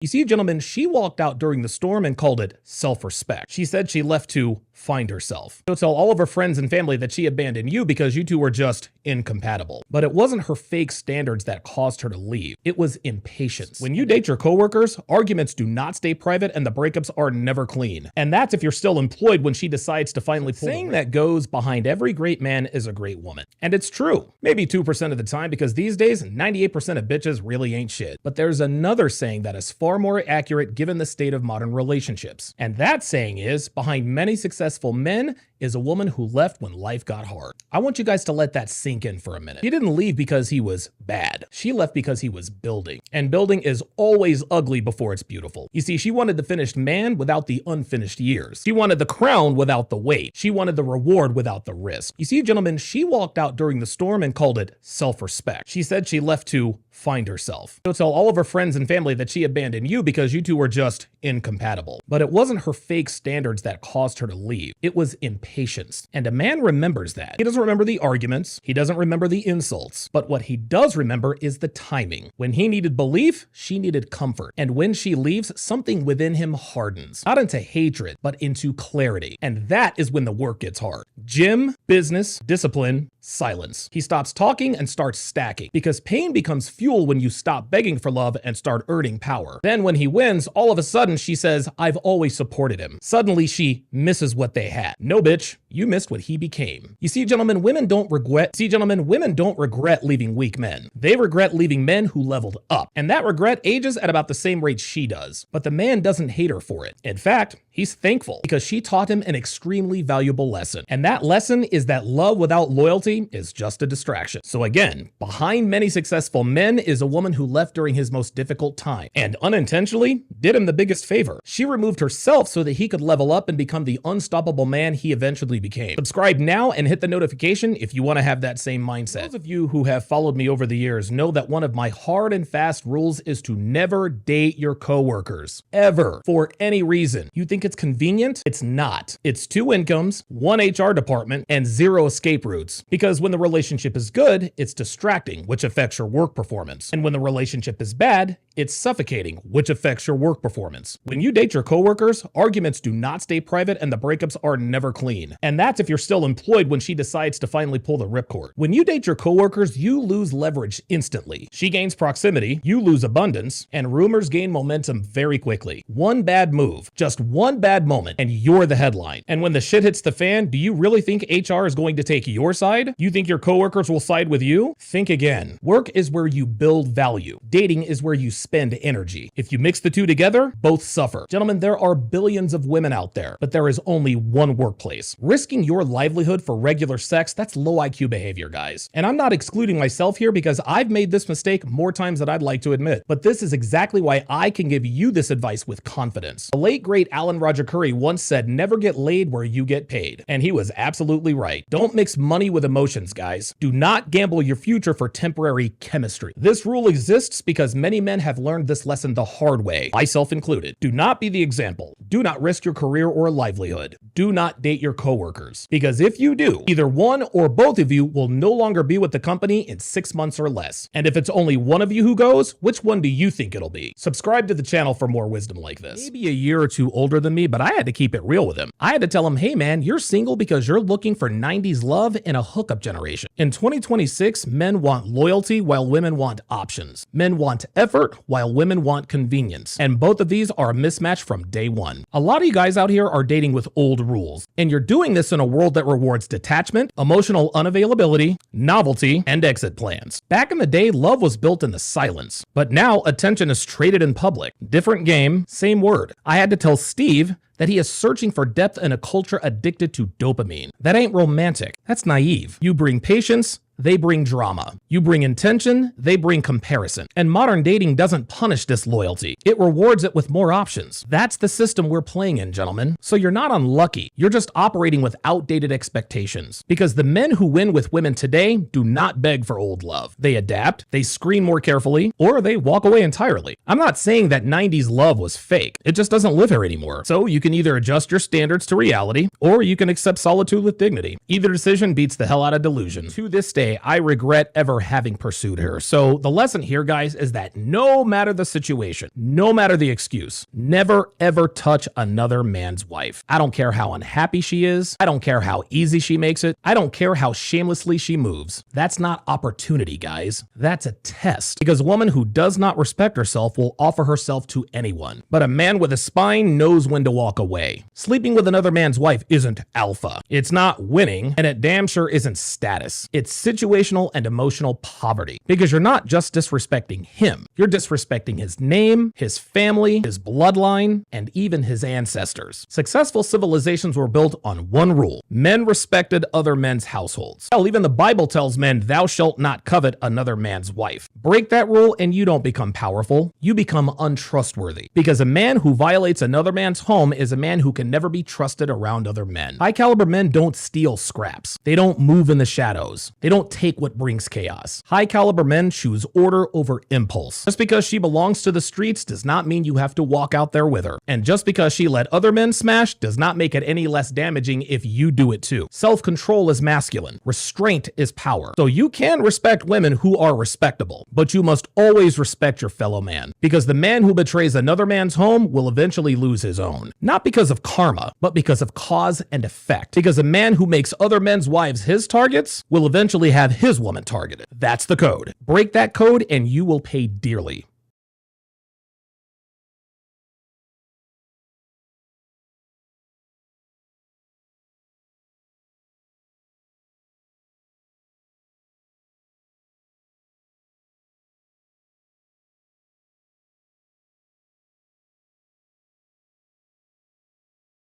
You see, gentlemen, she walked out during the storm and called it self-respect. She said she left to find herself. She'll tell all of her friends and family that she abandoned you because you two were just incompatible. But it wasn't her fake standards that caused her to leave. It was impatience. When you date your coworkers, arguments do not stay private and the breakups are never clean. And that's if you're still employed when she decides to finally pull. Saying that goes behind every great man is a great woman. And it's true. Maybe 2% of the time, because these days 98% of bitches really ain't shit. But there's another saying that is far more accurate given the state of modern relationships. And that saying is, behind many successful men is a woman who left when life got hard. I want you guys to let that sink in for a minute. She didn't leave because he was bad. She left because he was building. And building is always ugly before it's beautiful. You see, she wanted the finished man without the unfinished years. She wanted the crown without the weight. She wanted the reward without the risk. You see, gentlemen, she walked out during the storm and called it self-respect. She said she left to find herself. She'll tell all of her friends and family that she abandoned you because you two were just incompatible. But it wasn't her fake standards that caused her to leave. It was impatience. And a man remembers that. He doesn't remember the arguments. He doesn't remember the insults. But what he does remember is the timing. When he needed belief, she needed comfort. And when she leaves, something within him hardens. Not into hatred, but into clarity. And that is when the work gets hard. Gym, business, discipline, silence. He stops talking and starts stacking, because pain becomes fuel when you stop begging for love and start earning power. Then when he wins, all of a sudden she says, I've always supported him. Suddenly she misses what they had. No, bitch, you missed what he became. You see, gentlemen, women don't regret leaving weak men. They regret leaving men who leveled up. And that regret ages at about the same rate she does. But the man doesn't hate her for it. In fact, he's thankful because she taught him an extremely valuable lesson. And that lesson is that love without loyalty is just a distraction. So again, behind many successful men is a woman who left during his most difficult time and unintentionally did him the biggest favor. She removed herself so that he could level up and become the unstoppable man he eventually became. Subscribe now and hit the notification if you want to have that same mindset. Those of you who have followed me over the years know that one of my hard and fast rules is to never date your coworkers. Ever. For any reason. You think it's convenient? It's not. It's 2 incomes, 1 HR department, and 0 escape routes. Because when the relationship is good, it's distracting, which affects your work performance. And when the relationship is bad, it's suffocating, which affects your work performance. When you date your coworkers, arguments do not stay private and the breakups are never clean. And that's if you're still employed when she decides to finally pull the ripcord. When you date your coworkers, you lose leverage instantly. She gains proximity, you lose abundance, and rumors gain momentum very quickly. One bad move, just one bad moment, and you're the headline. And when the shit hits the fan, do you really think HR is going to take your side? You think your coworkers will side with you? Think again. Work is where you build value. Dating is where you spend energy. If you mix the two together, both suffer. Gentlemen, there are billions of women out there, but there is only one workplace. Risking your livelihood for regular sex, that's low IQ behavior, guys. And I'm not excluding myself here because I've made this mistake more times than I'd like to admit. But this is exactly why I can give you this advice with confidence. The late great Alan Roger Curry once said, never get laid where you get paid. And he was absolutely right. Don't mix money with emotions, guys. Do not gamble your future for temporary chemistry. This rule exists because many men have learned this lesson the hard way, myself included. Do not be the example. Do not risk your career or livelihood. Do not date your coworkers. Because if you do, either one or both of you will no longer be with the company in 6 months or less. And if it's only one of you who goes, which one do you think it'll be? Subscribe to the channel for more wisdom like this. Maybe a year or two older than me, but I had to keep it real with him. I had to tell him, hey man, you're single because you're looking for 90s love in a hookup generation. In 2026, men want loyalty while women want options. Men want effort while women want convenience. And both of these are a mismatch from day one. A lot of you guys out here are dating with old rules, and you're doing this in a world that rewards detachment, emotional unavailability, novelty, and exit plans. Back in the day, love was built in the silence, but now attention is traded in public. Different game, same word. I had to tell Steve that he is searching for depth in a culture addicted to dopamine. That ain't romantic. That's naive. You bring patience, they bring drama. You bring intention, they bring comparison. And modern dating doesn't punish disloyalty. It rewards it with more options. That's the system we're playing in, gentlemen. So you're not unlucky. You're just operating with outdated expectations. Because the men who win with women today do not beg for old love. They adapt, they screen more carefully, or they walk away entirely. I'm not saying that 90s love was fake. It just doesn't live here anymore. So you can either adjust your standards to reality, or you can accept solitude with dignity. Either decision beats the hell out of delusion. To this day, day, I regret ever having pursued her. So the lesson here, guys, is that no matter the situation, no matter the excuse, never ever touch another man's wife. I don't care how unhappy she is. I don't care how easy she makes it. I don't care how shamelessly she moves. That's not opportunity, guys. That's a test. Because a woman who does not respect herself will offer herself to anyone. But a man with a spine knows when to walk away. Sleeping with another man's wife isn't alpha. It's not winning, and it damn sure isn't status. It's situational and emotional poverty. Because you're not just disrespecting him. You're disrespecting his name, his family, his bloodline, and even his ancestors. Successful civilizations were built on one rule. Men respected other men's households. Hell, even the Bible tells men, thou shalt not covet another man's wife. Break that rule and you don't become powerful. You become untrustworthy. Because a man who violates another man's home is a man who can never be trusted around other men. High caliber men don't steal scraps. They don't move in the shadows. They don't take what brings chaos. High caliber men choose order over impulse. Just because she belongs to the streets does not mean you have to walk out there with her. And just because she let other men smash does not make it any less damaging if you do it too. Self-control is masculine. Restraint is power. So you can respect women who are respectable, but you must always respect your fellow man. Because the man who betrays another man's home will eventually lose his own. Not because of karma, but because of cause and effect. Because a man who makes other men's wives his targets will eventually have his woman targeted. That's the code. Break that code and you will pay dearly.